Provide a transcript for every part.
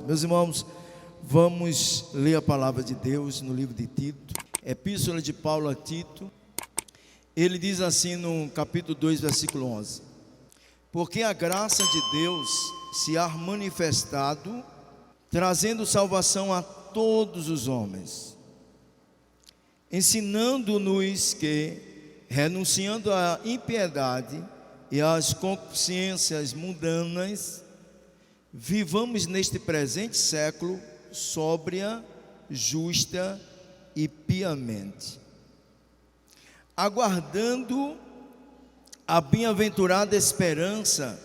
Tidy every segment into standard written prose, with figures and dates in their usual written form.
Meus irmãos, vamos ler a palavra de Deus no livro de Tito, Epístola de Paulo a Tito. Ele diz assim no capítulo 2, versículo 11: porque a graça de Deus se há manifestado, trazendo salvação a todos os homens, ensinando-nos que, renunciando à impiedade e às concupiscências mundanas, vivamos neste presente século sóbria, justa e piamente, aguardando a bem-aventurada esperança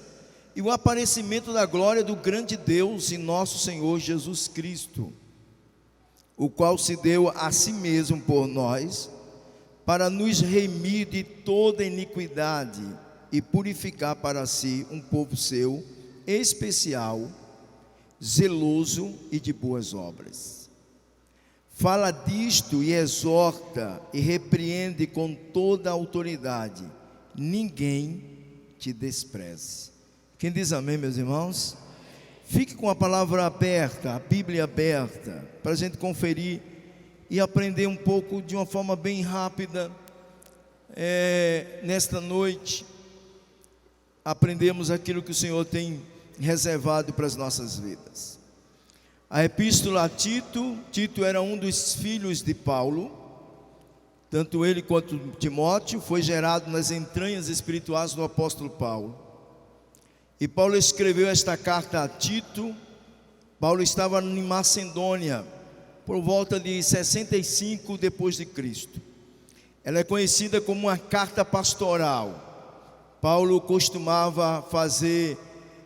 e o aparecimento da glória do grande Deus e nosso Senhor Jesus Cristo, o qual se deu a si mesmo por nós, para nos remir de toda iniquidade e purificar para si um povo seu, especial, zeloso e de boas obras. Fala disto e exorta e repreende com toda a autoridade. Ninguém te despreze. Quem diz amém, meus irmãos? Fique com a palavra aberta, a Bíblia aberta, para a gente conferir e aprender um pouco de uma forma bem rápida. Nesta noite, aprendemos aquilo que o Senhor tem reservado para as nossas vidas. A epístola a Tito. Tito era um dos filhos de Paulo. Tanto ele quanto Timóteo foi gerado nas entranhas espirituais do apóstolo Paulo. E Paulo escreveu esta carta a Tito. Paulo estava em Macedônia por volta de 65 depois de Cristo. Ela é conhecida como uma carta pastoral. Paulo costumava fazer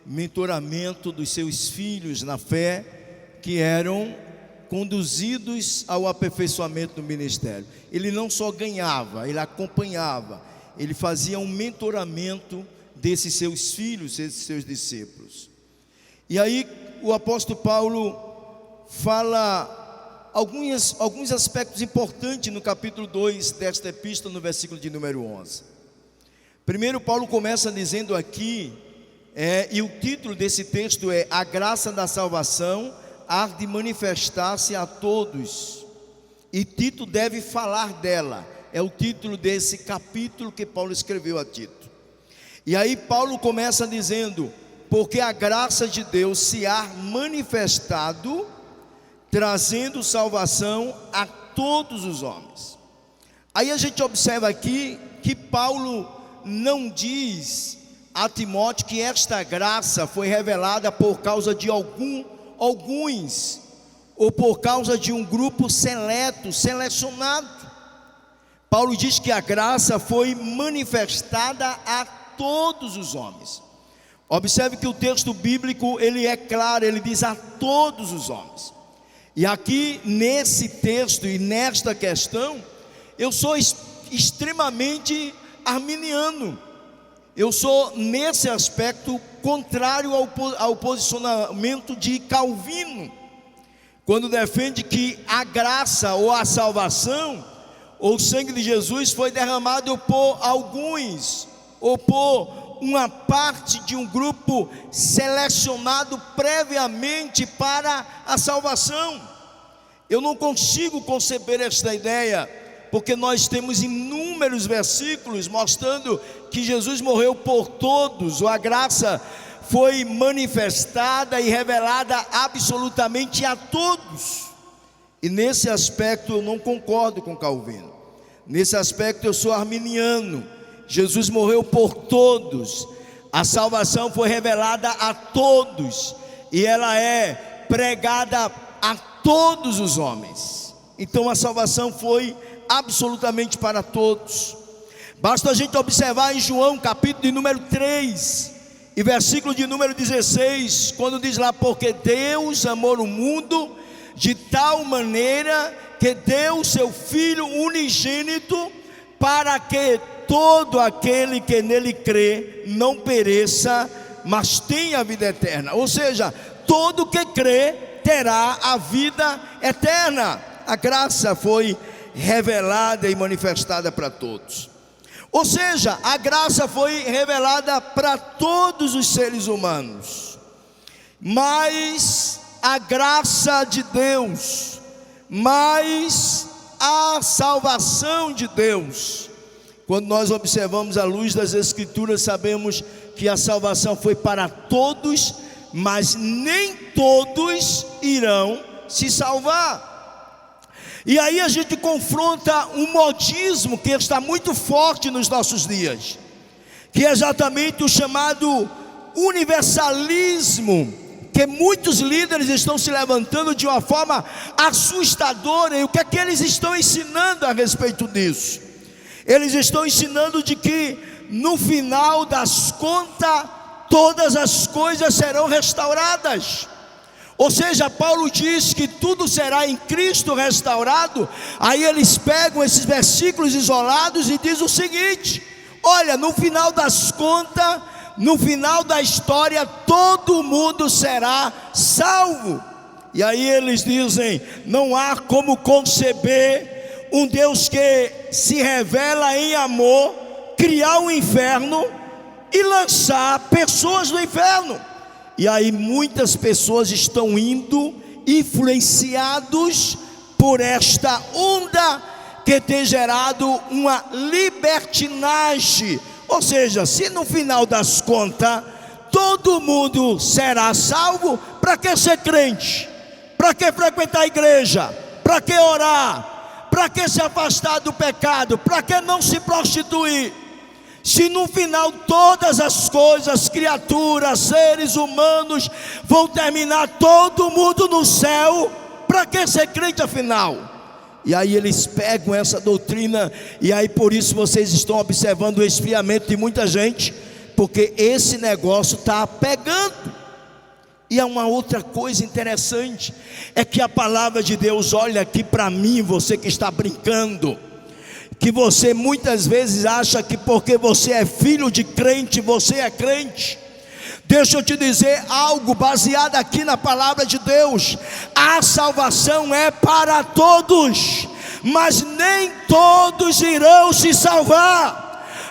mentoramento dos seus filhos na fé, que eram conduzidos ao aperfeiçoamento do ministério. Ele não só ganhava, ele acompanhava, ele fazia um mentoramento desses seus filhos, desses seus discípulos. E aí o apóstolo Paulo fala alguns aspectos importantes no capítulo 2 desta epístola, no versículo de número 11. Primeiro, Paulo começa dizendo aqui, e o título desse texto é: a graça da salvação há de manifestar-se a todos, e Tito deve falar dela. É o título desse capítulo que Paulo escreveu a Tito. E aí Paulo começa dizendo: porque a graça de Deus se há manifestado, trazendo salvação a todos os homens. Aí a gente observa aqui que Paulo não diz a Timóteo que esta graça foi revelada por causa de alguns, ou por causa de um grupo selecionado. Paulo diz que a graça foi manifestada a todos os homens. Observe que o texto bíblico, ele é claro, ele diz a todos os homens. E aqui nesse texto e nesta questão, eu sou extremamente arminiano. Eu sou, nesse aspecto, contrário ao posicionamento de Calvino, quando defende que a graça ou a salvação, ou o sangue de Jesus foi derramado por alguns, ou por uma parte de um grupo selecionado previamente para a salvação. Eu não consigo conceber esta ideia, porque nós temos inúmeros versículos mostrando que Jesus morreu por todos, ou a graça foi manifestada e revelada absolutamente a todos. E nesse aspecto eu não concordo com Calvino. Nesse aspecto eu sou arminiano. Jesus morreu por todos, a salvação foi revelada a todos, e ela é pregada a todos os homens. Então a salvação foi absolutamente para todos. Basta a gente observar em João capítulo de número 3 e versículo de número 16, quando diz lá: porque Deus amou o mundo de tal maneira que deu seu Filho unigênito, para que todo aquele que nele crê não pereça, mas tenha a vida eterna. Ou seja, todo que crê terá a vida eterna. A graça foi revelada e manifestada para todos. Ou seja, a graça foi revelada para todos os seres humanos, mas a graça de Deus, mas a salvação de Deus. Quando nós observamos à luz das Escrituras, sabemos que a salvação foi para todos, mas nem todos irão se salvar. E aí a gente confronta um modismo que está muito forte nos nossos dias, que é exatamente o chamado universalismo, que muitos líderes estão se levantando de uma forma assustadora. E o que é que eles estão ensinando a respeito disso? Eles estão ensinando de que no final das contas todas as coisas serão restauradas. Ou seja, Paulo diz que tudo será em Cristo restaurado. Aí eles pegam esses versículos isolados e diz o seguinte: olha, no final das contas, no final da história, todo mundo será salvo. E aí eles dizem: não há como conceber um Deus que se revela em amor, criar um inferno e lançar pessoas no inferno. E aí muitas pessoas estão indo influenciados por esta onda que tem gerado uma libertinagem. Ou seja, se no final das contas todo mundo será salvo, para que ser crente? Para que frequentar a igreja? Para que orar? Para que se afastar do pecado? Para que não se prostituir? Se no final todas as coisas, criaturas, seres humanos vão terminar todo mundo no céu, para que ser crente afinal? E aí eles pegam essa doutrina, e aí por isso vocês estão observando o esfriamento de muita gente, porque esse negócio está pegando. E há uma outra coisa interessante, é que a palavra de Deus, olha aqui para mim, você que está brincando, que você muitas vezes acha que porque você é filho de crente, você é crente. Deixa eu te dizer algo baseado aqui na palavra de Deus: a salvação é para todos, mas nem todos irão se salvar.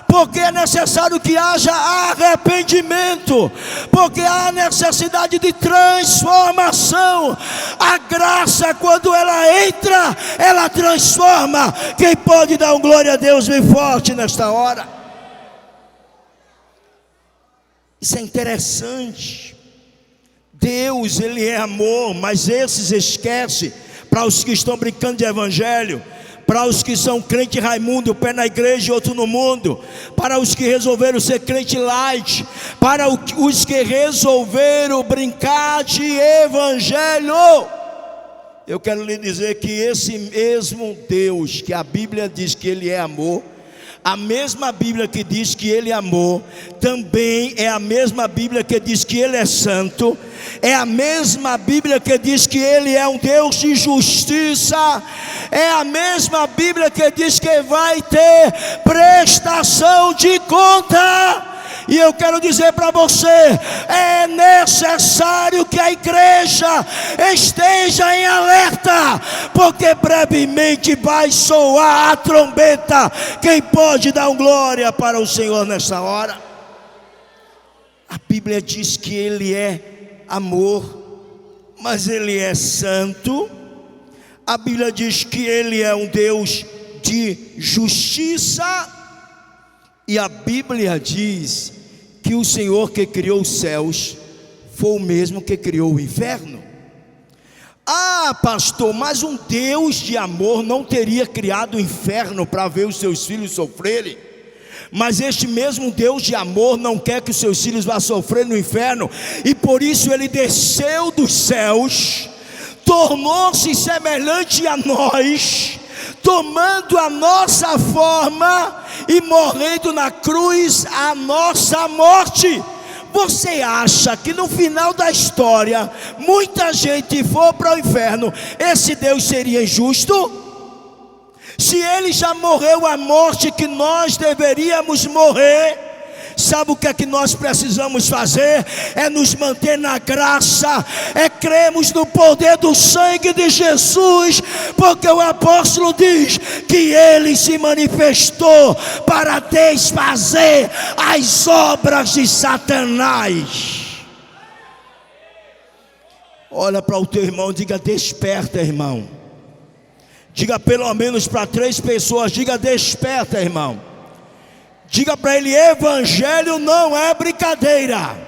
Porque é necessário que haja arrependimento, porque há necessidade de transformação. A graça, quando ela entra, ela transforma. Quem pode dar um glória a Deus bem forte nesta hora? Isso é interessante. Deus, Ele é amor, mas esses esquecem. Para os que estão brincando de evangelho, para os que são crente Raimundo, pé na igreja e outro no mundo, para os que resolveram ser crente light, para os que resolveram brincar de evangelho, eu quero lhe dizer que esse mesmo Deus que a Bíblia diz que Ele é amor, a mesma Bíblia que diz que Ele é amor, também é a mesma Bíblia que diz que Ele é santo, é a mesma Bíblia que diz que Ele é um Deus de justiça, é a mesma Bíblia que diz que vai ter prestação de conta. E eu quero dizer para você, é necessário que a igreja esteja em alerta, porque brevemente vai soar a trombeta. Quem pode dar um glória para o Senhor nessa hora? A Bíblia diz que Ele é amor, mas Ele é santo. A Bíblia diz que Ele é um Deus de justiça. E a Bíblia diz que o Senhor que criou os céus foi o mesmo que criou o inferno. Ah, pastor, mas um Deus de amor não teria criado o inferno para ver os seus filhos sofrerem? Mas este mesmo Deus de amor não quer que os seus filhos vá sofrer no inferno, e por isso Ele desceu dos céus, tornou-se semelhante a nós, tomando a nossa forma e morrendo na cruz a nossa morte. Você acha que no final da história muita gente for para o inferno, esse Deus seria injusto? Se Ele já morreu a morte que nós deveríamos morrer, sabe o que é que nós precisamos fazer? É nos manter na graça, é cremos no poder do sangue de Jesus, porque o apóstolo diz que Ele se manifestou para desfazer as obras de Satanás. Olha para o teu irmão, diga: desperta, irmão. Diga pelo menos para 3 pessoas, diga: desperta, irmão. Diga para ele: evangelho não é brincadeira.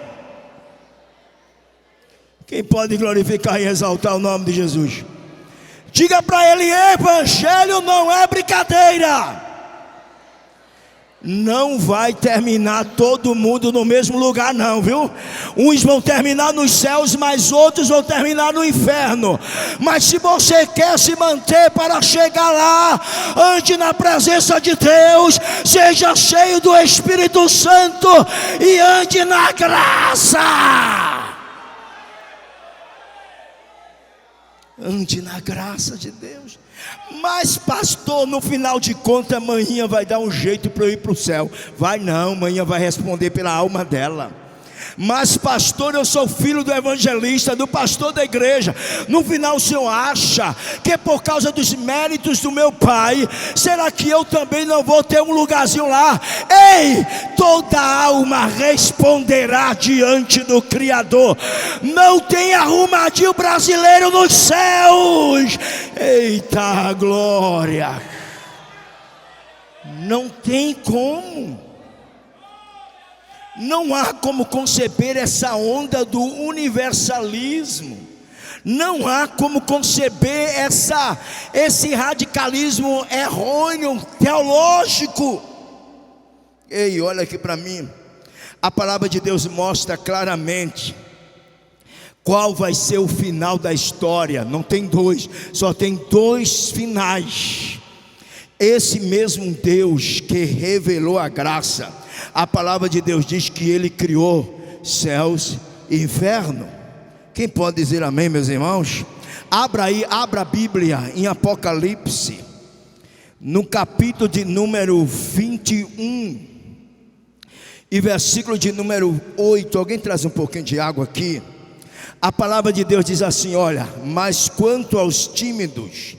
Quem pode glorificar e exaltar o nome de Jesus? Diga para ele: evangelho não é brincadeira. Não vai terminar todo mundo no mesmo lugar não, viu? Uns vão terminar nos céus, mas outros vão terminar no inferno. Mas se você quer se manter para chegar lá, ande na presença de Deus, seja cheio do Espírito Santo e ande na graça. Ande na graça de Deus. Mas pastor, no final de contas, amanhã vai dar um jeito para eu ir para o céu. Vai não, amanhã vai responder pela alma dela. Mas pastor, eu sou filho do evangelista, do pastor da igreja. No final o senhor acha que é por causa dos méritos do meu pai? Será que eu também não vou ter um lugarzinho lá? Ei, toda alma responderá diante do Criador. Não tem arrumadinho brasileiro nos céus. Eita glória. Não tem como. Não há como conceber essa onda do universalismo. Não há como conceber esse radicalismo errôneo, teológico. Ei, olha aqui para mim. A palavra de Deus mostra claramente qual vai ser o final da história. Não tem 2, só tem 2 finais. Esse mesmo Deus que revelou a graça, a palavra de Deus diz que Ele criou céus e inferno. Quem pode dizer amém, meus irmãos? Abra a Bíblia em Apocalipse, no capítulo de número 21 e versículo de número 8. Alguém traz um pouquinho de água aqui. A palavra de Deus diz assim: olha, mas quanto aos tímidos,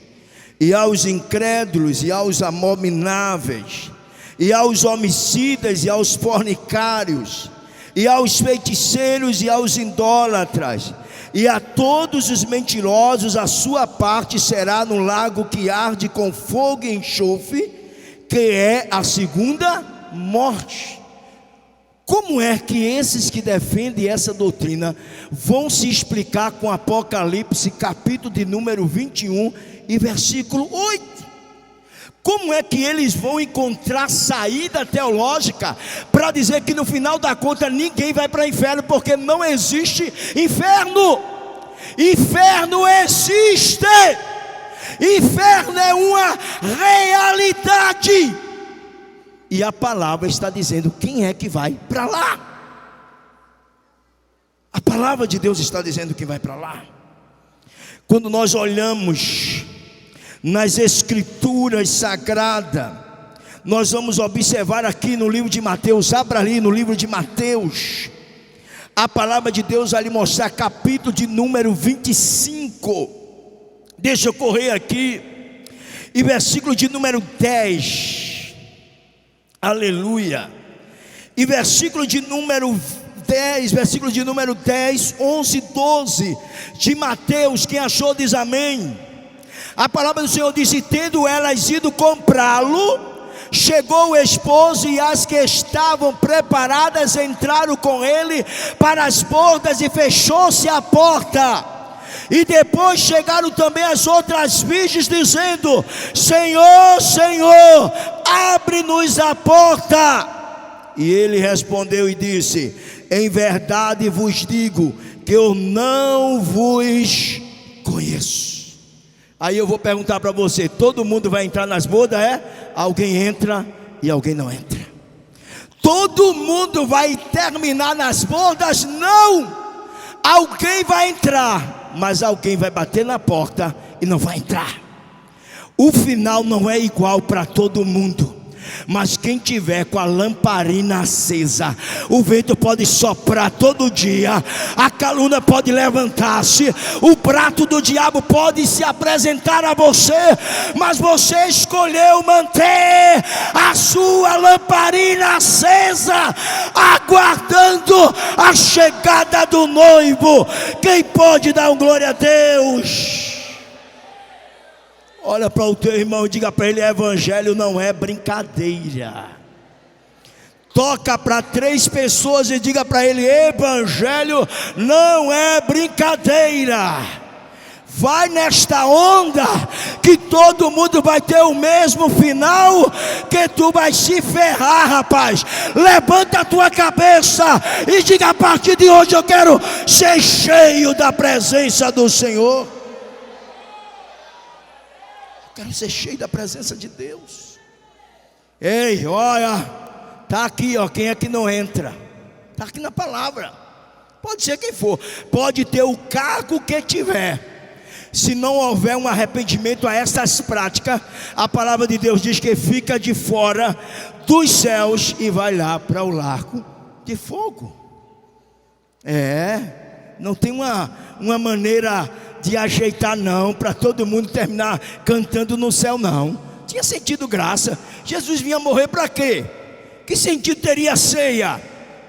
e aos incrédulos, e aos abomináveis, e aos homicidas, e aos fornicários, e aos feiticeiros, e aos idólatras, e a todos os mentirosos, a sua parte será no lago que arde com fogo e enxofre, que é a segunda morte. Como é que esses que defendem essa doutrina vão se explicar com Apocalipse, capítulo de número 21 e versículo 8? Como é que eles vão encontrar saída teológica para dizer que no final da conta ninguém vai para o inferno, porque não existe inferno? Inferno existe. Inferno é uma realidade. E a palavra está dizendo quem é que vai para lá. A palavra de Deus está dizendo que vai para lá. Quando nós olhamos nas escrituras sagradas, nós vamos observar aqui no livro de Mateus. Abra ali no livro de Mateus. A palavra de Deus vai lhe mostrar capítulo de número 25. Deixa eu correr aqui. E versículo de número 10. Aleluia. E versículo de número 10, versículo de número 10, 11, 12 de Mateus. Quem achou diz amém. A palavra do Senhor disse: tendo elas ido comprá-lo, chegou o esposo, e as que estavam preparadas entraram com ele para as bordas, e fechou-se a porta. E depois chegaram também as outras virgens, dizendo: Senhor, Senhor, abre-nos a porta. E ele respondeu e disse: em verdade vos digo que eu não vos conheço. Aí eu vou perguntar para você: todo mundo vai entrar nas bodas? Alguém entra e alguém não entra. Todo mundo vai terminar nas bodas? Não. Alguém vai entrar, mas alguém vai bater na porta e não vai entrar. O final não é igual para todo mundo. Mas quem tiver com a lamparina acesa, o vento pode soprar todo dia, a calúnia pode levantar-se, o prato do diabo pode se apresentar a você, mas você escolheu manter a sua lamparina acesa, aguardando a chegada do noivo. Quem pode dar um glória a Deus? Olha para o teu irmão e diga para ele: evangelho não é brincadeira. Toca para 3 pessoas e diga para ele: evangelho não é brincadeira. Vai nesta onda que todo mundo vai ter o mesmo final, que tu vai se ferrar, rapaz. Levanta a tua cabeça e diga: a partir de hoje eu quero ser cheio da presença do Senhor. Quero ser cheio da presença de Deus. Ei, olha, está aqui, ó, quem é que não entra? Está aqui na palavra. Pode ser quem for, pode ter o cargo que tiver. Se não houver um arrependimento a essas práticas, a palavra de Deus diz que fica de fora dos céus e vai lá para o lago de fogo. Não tem uma maneira de ajeitar não, para todo mundo terminar cantando no céu não. Tinha sentido graça. Jesus vinha morrer para quê? Que sentido teria a ceia?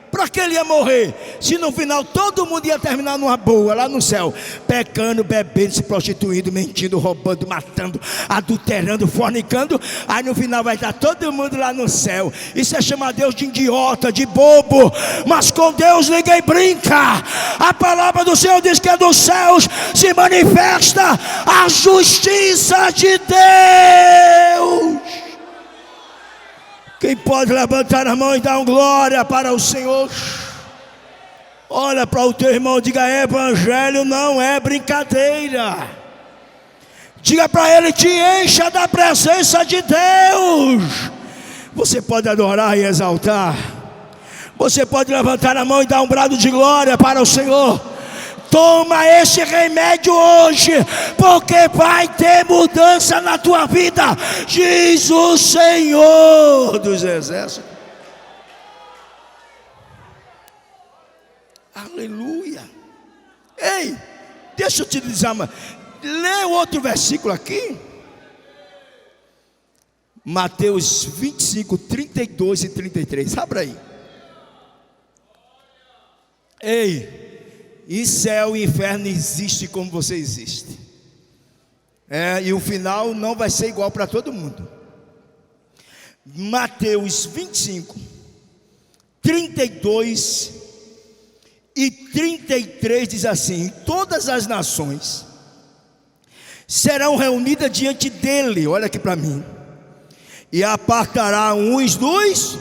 Para que ele ia morrer? Se no final todo mundo ia terminar numa boa lá no céu, pecando, bebendo, se prostituindo, mentindo, roubando, matando, adulterando, fornicando. Aí no final vai estar todo mundo lá no céu. Isso é chamar Deus de idiota, de bobo. Mas com Deus ninguém brinca. A palavra do Senhor diz que é dos céus se manifesta a justiça de Deus. Quem pode levantar a mão e dar glória para o Senhor? Olha para o teu irmão e diga: evangelho não é brincadeira. Diga para ele: te encha da presença de Deus. Você pode adorar e exaltar. Você pode levantar a mão e dar um brado de glória para o Senhor. Toma esse remédio hoje, porque vai ter mudança na tua vida, diz o Senhor dos Exércitos. Aleluia. Ei, deixa eu te dizer, lê outro versículo aqui. Mateus 25, 32 e 33. Abra aí. Ei, e céu e inferno existe como você existe. E o final não vai ser igual para todo mundo. Mateus 25, 32 e 33 diz assim: todas as nações serão reunidas diante dele. Olha aqui para mim. E apartará uns dos,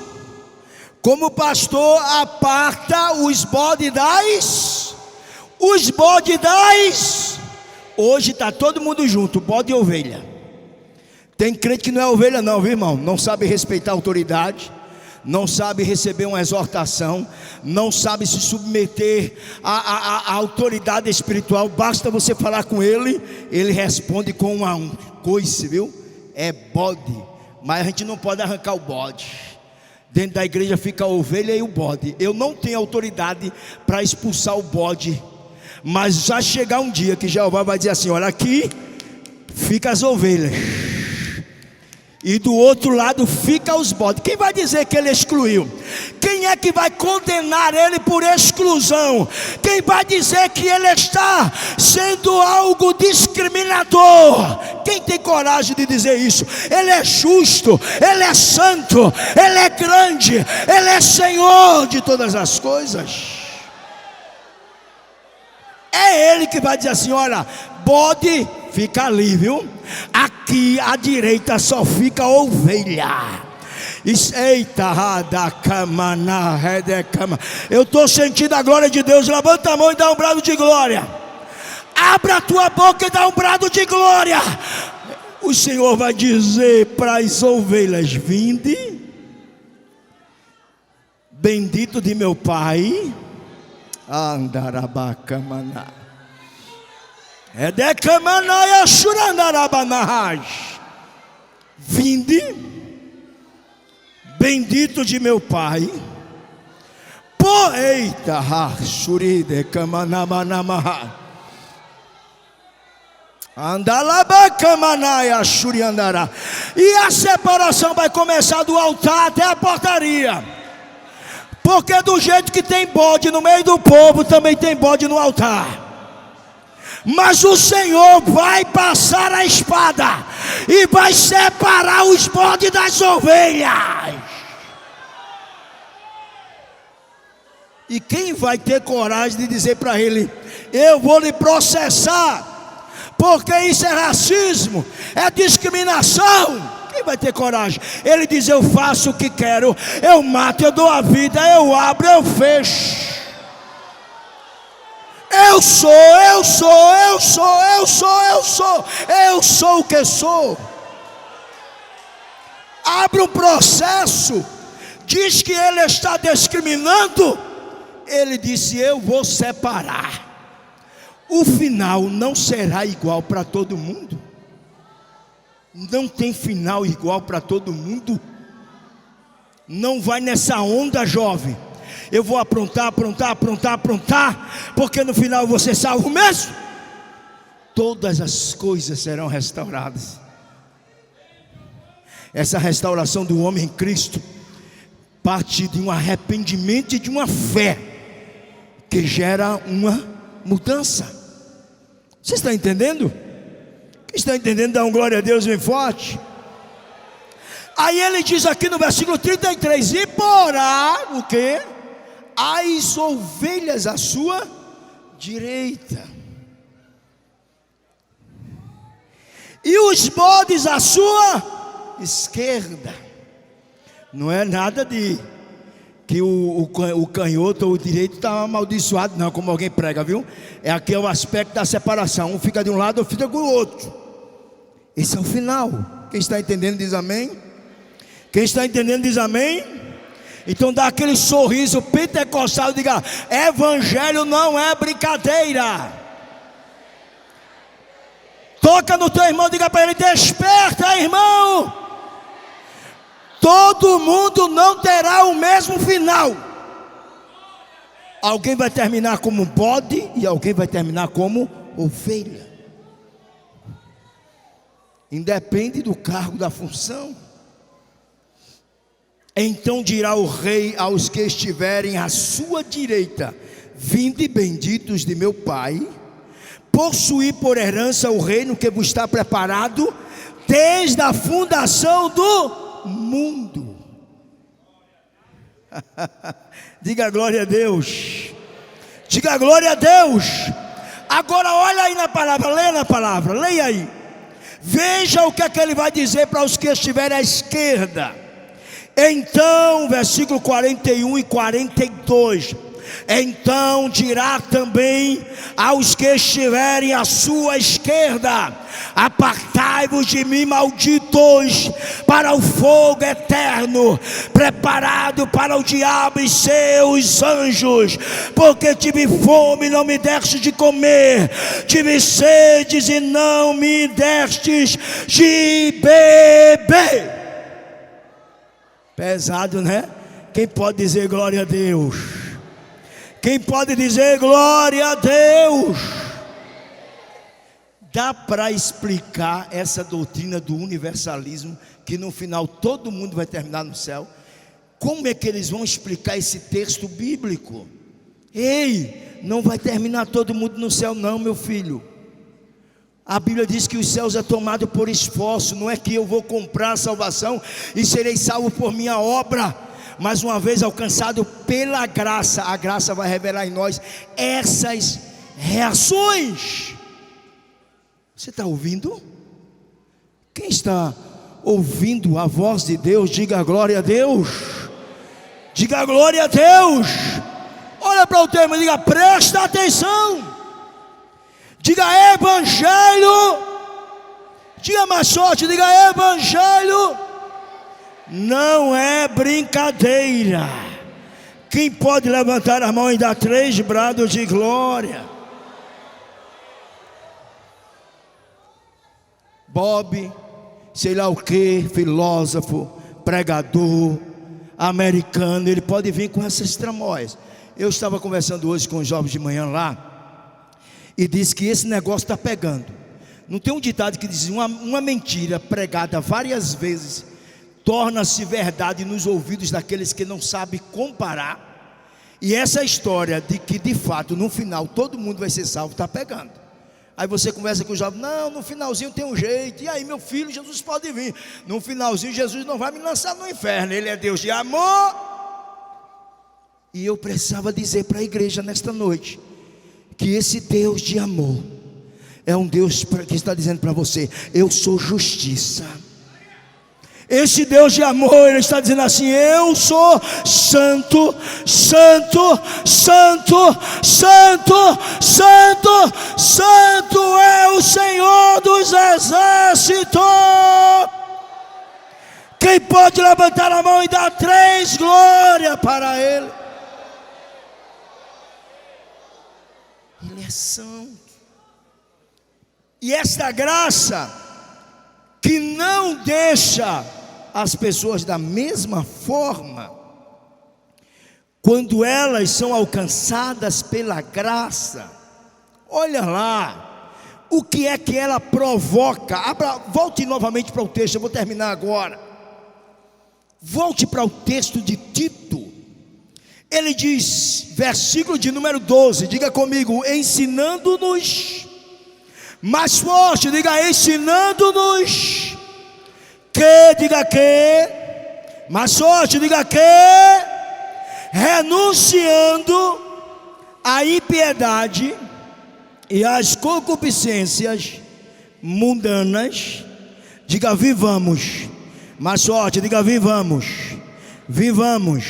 como o pastor aparta os bodes das. Hoje está todo mundo junto, bode e ovelha. Tem crente que não é ovelha não, viu irmão? Não sabe respeitar a autoridade, não sabe receber uma exortação, não sabe se submeter à autoridade espiritual. Basta você falar com ele, ele responde com uma coice, viu? É bode, mas a gente não pode arrancar o bode. Dentro da igreja fica a ovelha e o bode. Eu não tenho autoridade para expulsar o bode, mas já chegar um dia que Jeová vai dizer assim: olha, aqui fica as ovelhas e do outro lado fica os bodes. Quem vai dizer que ele excluiu? Quem é que vai condenar ele por exclusão? Quem vai dizer que ele está sendo algo discriminador? Quem tem coragem de dizer isso? Ele é justo, ele é santo, ele é grande, ele é Senhor de todas as coisas. É ele que vai dizer assim: olha, bode fica ali, viu? Aqui à direita só fica ovelha. Eita, eu estou sentindo a glória de Deus. Levanta a mão e dá um brado de glória. Abra a tua boca e dá um brado de glória. O Senhor vai dizer para as ovelhas: vinde, bendito de meu Pai. Andarabacamaná. Vinde, bendito de meu Pai. Eita, shuride kamanamanama. Andalabacamanaya shuriandará. E a separação vai começar do altar até a portaria. Porque do jeito que tem bode no meio do povo, também tem bode no altar. Mas o Senhor vai passar a espada e vai separar os bodes das ovelhas. E quem vai ter coragem de dizer para ele: eu vou lhe processar, porque isso é racismo, é discriminação? Quem vai ter coragem? Ele diz: eu faço o que quero, eu mato, eu dou a vida, eu abro, eu fecho. Eu sou o que sou. Abre um processo, diz que ele está discriminando. Ele disse: eu vou separar. O final não será igual para todo mundo. Não tem final igual para todo mundo. Não vai nessa onda, jovem. Eu vou aprontar, porque no final eu vou ser salvo mesmo. Todas as coisas serão restauradas. Essa restauração do homem em Cristo parte de um arrependimento e de uma fé que gera uma mudança. Você está entendendo? Quem está entendendo, dá um glória a Deus bem forte. Aí ele diz aqui no versículo 33: e porá o quê? As ovelhas à sua direita, e os bodes à sua esquerda. Não é nada de que o canhoto ou o direito está amaldiçoado, não, como alguém prega, viu? É aqui o aspecto da separação. Um fica de um lado, outro fica com o outro. Esse é o final. Quem está entendendo diz amém. Quem está entendendo diz amém. Então dá aquele sorriso pentecostal e diga: evangelho não é brincadeira. Toca no teu irmão, diga para ele: desperta, irmão. Todo mundo não terá o mesmo final. Alguém vai terminar como bode e alguém vai terminar como ovelha. Independe do cargo, da função. Então dirá o rei aos que estiverem à sua direita: vinde benditos de meu Pai, possuí por herança o reino que vos está preparado desde a fundação do mundo. Diga glória a Deus. Diga glória a Deus. Agora olha aí na palavra, leia na palavra, leia aí. Veja o que é que ele vai dizer para os que estiverem à esquerda. Então, versículo 41 e 42. Então dirá também aos que estiverem à sua esquerda: apartai-vos de mim, malditos, para o fogo eterno, preparado para o diabo e seus anjos. Porque tive fome e não me destes de comer, tive sedes e não me destes de beber. Pesado, né? Quem pode dizer glória a Deus? Quem pode dizer glória a Deus? Dá para explicar essa doutrina do universalismo, que no final todo mundo vai terminar no céu? Como é que eles vão explicar esse texto bíblico? Ei, não vai terminar todo mundo no céu não, meu filho. A Bíblia diz que os céus é tomado por esforço. Não é que eu vou comprar a salvação e serei salvo por minha obra, mas uma vez alcançado pela graça, a graça vai revelar em nós essas reações. Você está ouvindo? Quem está ouvindo a voz de Deus, diga glória a Deus. Diga glória a Deus. Olha para o tema e diga: presta atenção. Diga evangelho. Diga mais forte, diga evangelho não é brincadeira. Quem pode levantar a mão e dar 3 brados de glória? Bob, sei lá o que, filósofo, pregador, americano, ele pode vir com essas tramóias. Eu estava conversando hoje com os jovens de manhã lá, e disse que esse negócio está pegando. Não tem um ditado que diz: uma mentira pregada várias vezes torna-se verdade nos ouvidos daqueles que não sabem comparar. E essa história de que de fato no final todo mundo vai ser salvo está pegando. Aí você conversa com o jovem: não, no finalzinho tem um jeito. E aí, meu filho, Jesus pode vir. No finalzinho Jesus não vai me lançar no inferno, Ele é Deus de amor. E eu precisava dizer para a igreja nesta noite que esse Deus de amor é um Deus que está dizendo para você: eu sou justiça. Esse Deus de amor, Ele está dizendo assim: eu sou santo, santo, santo, santo, santo, santo é o Senhor dos exércitos. Quem pode levantar a mão e dar 3 glórias para Ele? Ele é santo. E esta graça que não deixa as pessoas da mesma forma, quando elas são alcançadas pela graça, olha lá, o que é que ela provoca. Volte novamente para o texto, eu vou terminar agora. Volte para o texto de Tito. Ele diz, versículo de número 12, diga comigo: ensinando-nos, mais forte, diga ensinando-nos, diga que, mais forte, diga que, renunciando à impiedade e às concupiscências mundanas, diga vivamos, mais forte, diga vivamos, vivamos,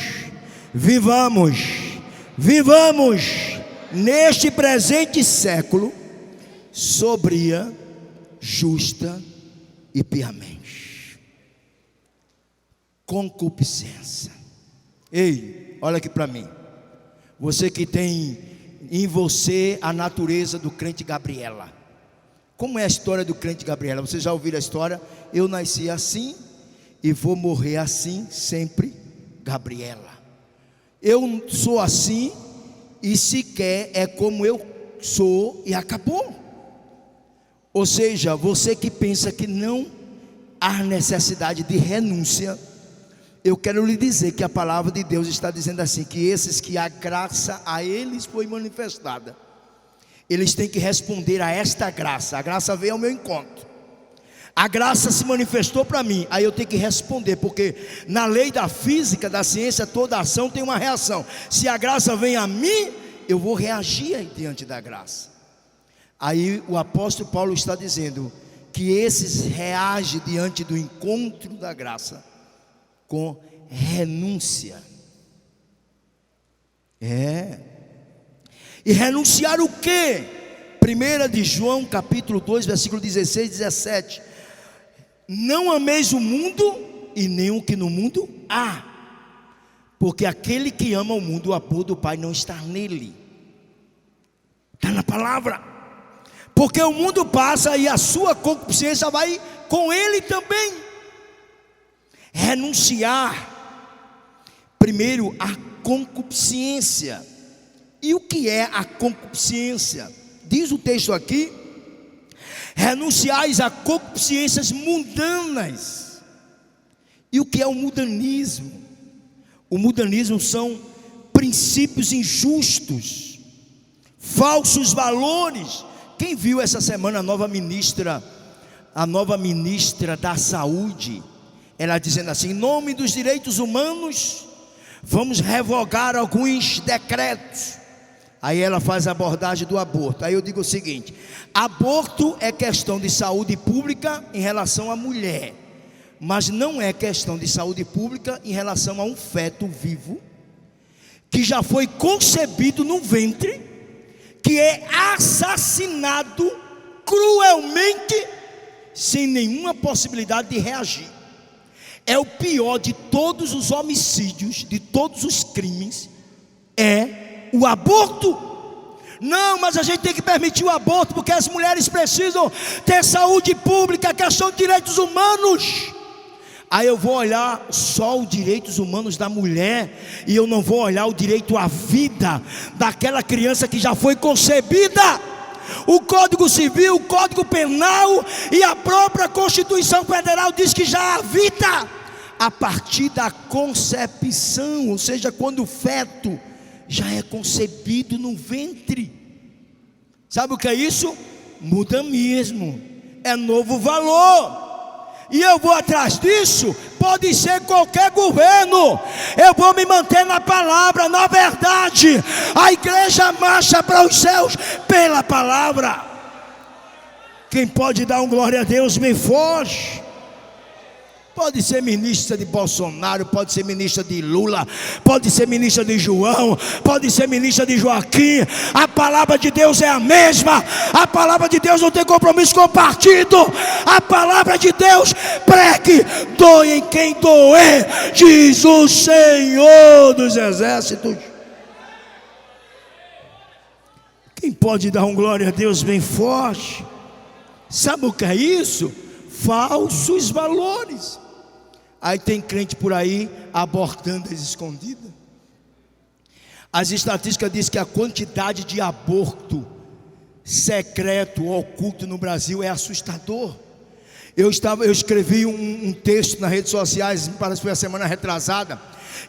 vivamos, vivamos neste presente século sobria, justa e piamente. Concupiscência. Ei, olha aqui para mim. Você que tem em você a natureza do crente Gabriela. Como é a história do crente Gabriela? Você já ouviu a história? Eu nasci assim e vou morrer assim sempre, Gabriela. Eu sou assim e sequer é como eu sou e acabou. Ou seja, você que pensa que não há necessidade de renúncia, eu quero lhe dizer que a palavra de Deus está dizendo assim, que esses que a graça a eles foi manifestada, eles têm que responder a esta graça. A graça veio ao meu encontro, a graça se manifestou para mim, aí eu tenho que responder, porque na lei da física, da ciência, toda ação tem uma reação. Se a graça vem a mim, eu vou reagir diante da graça. Aí o apóstolo Paulo está dizendo que esses reagem diante do encontro da graça com renúncia. E renunciar o quê? 1 de João capítulo 2 versículo 16 e 17. Não ameis o mundo e nem o que no mundo há, porque aquele que ama o mundo, o amor do Pai não está nele. Está na palavra. Porque o mundo passa e a sua concupiscência vai com ele também. Renunciar primeiro a concupiscência. E o que é a concupiscência? Diz o texto aqui: renunciais a concupiscências mundanas. E o que é o mundanismo? O mundanismo são princípios injustos, falsos valores. Quem viu essa semana a nova ministra da saúde, ela dizendo assim: em nome dos direitos humanos, vamos revogar alguns decretos. Aí ela faz a abordagem do aborto. Aí eu digo o seguinte: aborto é questão de saúde pública em relação à mulher, mas não é questão de saúde pública em relação a um feto vivo, que já foi concebido no ventre, que é assassinado cruelmente, sem nenhuma possibilidade de reagir. É o pior de todos os homicídios, de todos os crimes, é o aborto. Não, mas a gente tem que permitir o aborto, porque as mulheres precisam ter saúde pública, questão de direitos humanos. Aí eu vou olhar só os direitos humanos da mulher, e eu não vou olhar o direito à vida daquela criança que já foi concebida. O Código Civil, o Código Penal e a própria Constituição Federal diz que já há vida a partir da concepção, ou seja, quando o feto já é concebido no ventre. Sabe o que é isso? Muda mesmo, é novo valor. E eu vou atrás disso, pode ser qualquer governo, eu vou me manter na palavra, na verdade. A igreja marcha para os céus pela palavra. Quem pode dar um glória a Deus, me foge. Pode ser ministra de Bolsonaro, pode ser ministra de Lula, pode ser ministra de João, pode ser ministra de Joaquim. A palavra de Deus é a mesma. A palavra de Deus não tem compromisso com o partido. A palavra de Deus, pregue, doe em quem doer, diz o Senhor dos Exércitos. Quem pode dar um glória a Deus bem forte? Sabe o que é isso? Falsos valores. Aí tem crente por aí abortando as escondidas. As estatísticas dizem que a quantidade de aborto secreto, oculto no Brasil é assustador. Eu escrevi um texto nas redes sociais, parece que foi a semana retrasada,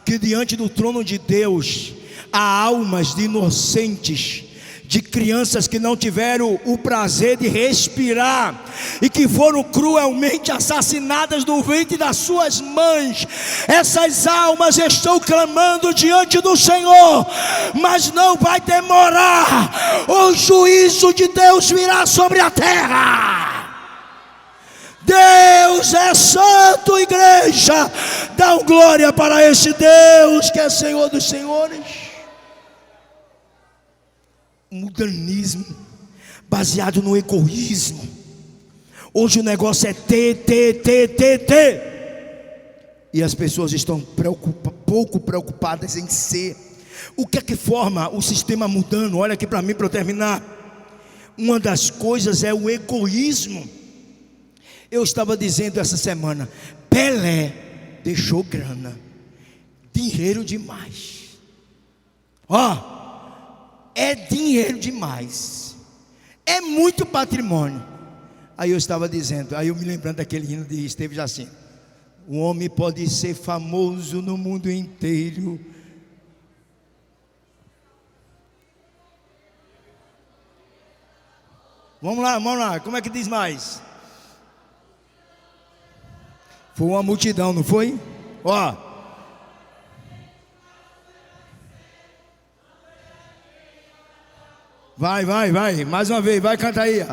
que diante do trono de Deus há almas de inocentes, de crianças que não tiveram o prazer de respirar e que foram cruelmente assassinadas no ventre das suas mães. Essas almas estão clamando diante do Senhor, mas não vai demorar. O juízo de Deus virá sobre a terra. Deus é santo, igreja. Dá glória para esse Deus que é Senhor dos senhores. Modernismo baseado no egoísmo. Hoje o negócio é ter. E as pessoas estão pouco preocupadas em ser. O que é que forma o sistema mudando? Olha aqui para mim, para eu terminar. Uma das coisas é o egoísmo. Eu estava dizendo essa semana, Pelé deixou grana, dinheiro demais. É dinheiro demais, é muito patrimônio. Aí eu estava dizendo, aí eu me lembrando daquele hino de Esteve Jacinto: o homem pode ser famoso no mundo inteiro, vamos lá, como é que diz mais? Foi uma multidão, não foi? Vai, mais uma vez, vai, canta aí.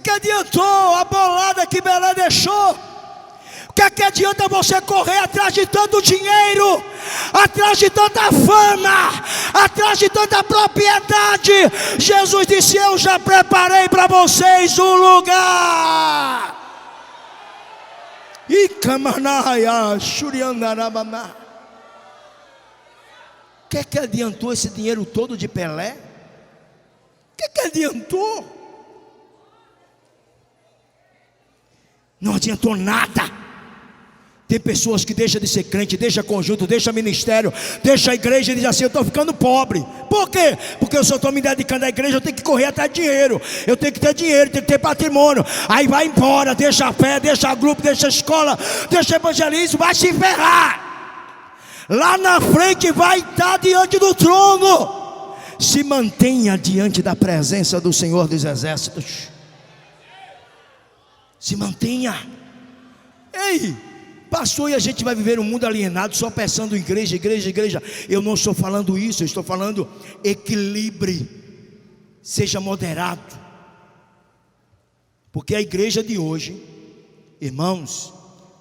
Que adiantou a bolada que Belé deixou? O que adianta você correr atrás de tanto dinheiro, atrás de tanta fama, atrás de tanta propriedade? Jesus disse: eu já preparei para vocês um lugar. E Camanaia, Shuriandarabamá. O que adiantou esse dinheiro todo de Pelé? O que adiantou? Não adiantou nada. Tem pessoas que deixam de ser crente, deixa conjunto, deixa ministério, deixa a igreja e diz assim: eu estou ficando pobre. Por quê? Porque eu só estou me dedicando à igreja, eu tenho que correr atrás de dinheiro, eu tenho que ter dinheiro, tenho que ter patrimônio. Aí vai embora, deixa a fé, deixa o grupo, deixa a escola, deixa o evangelismo, vai se ferrar. Lá na frente vai estar diante do trono. Se mantenha diante da presença do Senhor dos Exércitos. Se mantenha. Ei, pastor, e a gente vai viver um mundo alienado só pensando em igreja. Eu não estou falando isso, eu estou falando equilíbrio. Seja moderado. Porque a igreja de hoje, irmãos,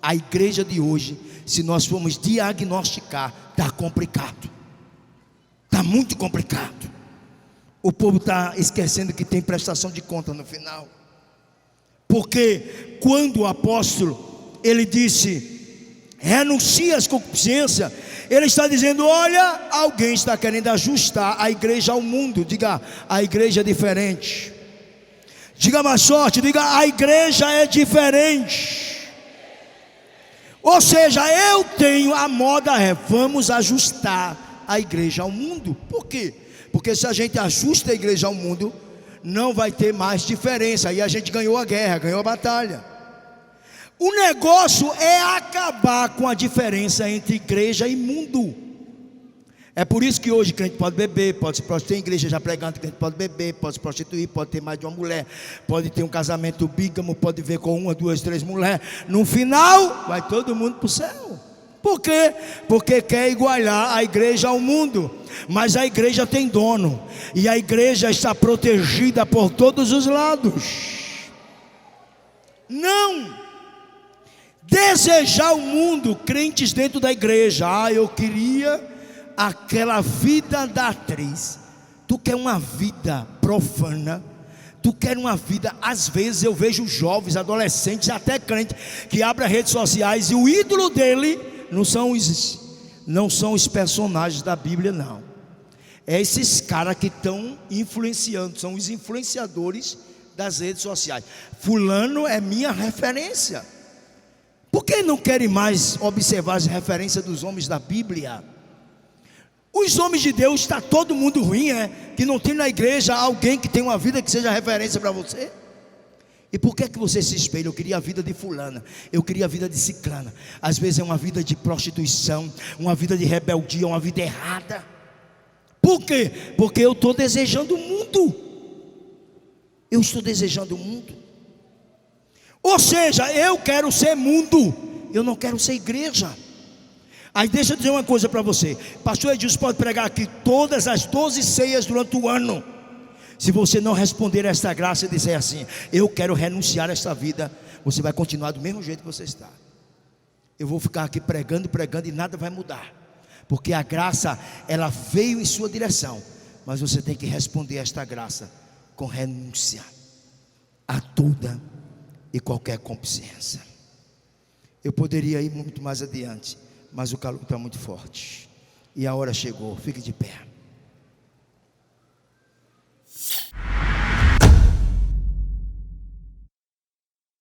A igreja de hoje, se nós formos diagnosticar, está complicado. Está muito complicado. O povo está esquecendo que tem prestação de conta no final. Porque quando o apóstolo, ele disse, renuncia às concupiscências, ele está dizendo, olha, alguém está querendo ajustar a igreja ao mundo. Diga, a igreja é diferente. Diga mais forte, diga, a igreja é diferente. Ou seja, eu tenho a moda, vamos ajustar a igreja ao mundo. Por quê? Porque se a gente ajusta a igreja ao mundo, não vai ter mais diferença. Aí a gente ganhou a guerra, ganhou a batalha. O negócio é acabar com a diferença entre igreja e mundo. É por isso que hoje crente pode beber, pode se prostituir. Tem igreja já pregando que crente pode beber, pode se prostituir, pode ter mais de uma mulher, pode ter um casamento bígamo, pode ver com uma, duas, três mulheres. No final, vai todo mundo para o céu. Por quê? Porque quer igualar a igreja ao mundo. Mas a igreja tem dono, e a igreja está protegida por todos os lados. Não desejar o mundo, crentes dentro da igreja. Eu queria aquela vida da atriz. Tu quer uma vida profana, tu quer uma vida. Às vezes eu vejo jovens, adolescentes, até crentes, que abrem as redes sociais e o ídolo dele não são os personagens da Bíblia, não. É esses caras que estão influenciando, são os influenciadores das redes sociais. Fulano é minha referência. Por que não querem mais observar as referências dos homens da Bíblia? Os homens de Deus, está todo mundo ruim, que não tem na igreja alguém que tem uma vida que seja referência para você. E por que você se espelha? Eu queria a vida de fulana, eu queria a vida de ciclana. Às vezes é uma vida de prostituição, uma vida de rebeldia, uma vida errada. Por quê? Porque eu estou desejando o mundo. Eu estou desejando o mundo. Ou seja, eu quero ser mundo, eu não quero ser igreja. Aí deixa eu dizer uma coisa para você. Pastor Edilson pode pregar aqui todas as 12 ceias durante o ano. Se você não responder a esta graça e dizer assim, eu quero renunciar a esta vida, você vai continuar do mesmo jeito que você está. Eu vou ficar aqui pregando e nada vai mudar. Porque a graça, ela veio em sua direção. Mas você tem que responder a esta graça com renúncia a toda e qualquer concupiscência. Eu poderia ir muito mais adiante, mas o calor está muito forte. E a hora chegou, fique de pé.